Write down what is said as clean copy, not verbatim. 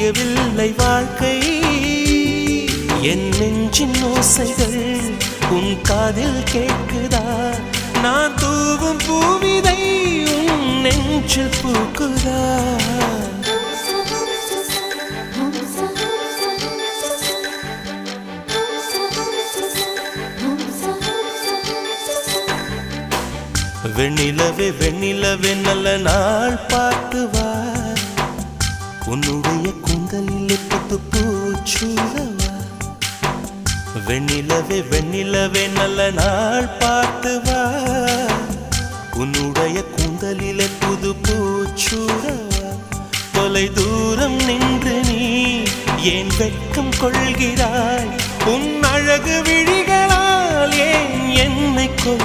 விடியவில்லை வாழ்க்கை என் நெஞ்சின் ஓசைகள் உன் காதில் கேட்குதா நான் தூவும் பூவிதை உன் நெஞ்சில் பூக்குதா வெண்ணிலவே வெண்ணிலவே நல்ல நாள் பார்த்து வா உன்னுடைய கூந்தலில் புத்து பூச்சூடவா வெண்ணிலவே வெண்ணிலவே நல்ல நாள் பார்த்து வா உன்னுடைய கூந்தலில் புது பூச்சூடவா தொலை தூரம் நின்று நீ ஏன் வெட்கம் கொள்கிறாய் உன் அழகு விழிகளால் ஏன் என்னை கொள்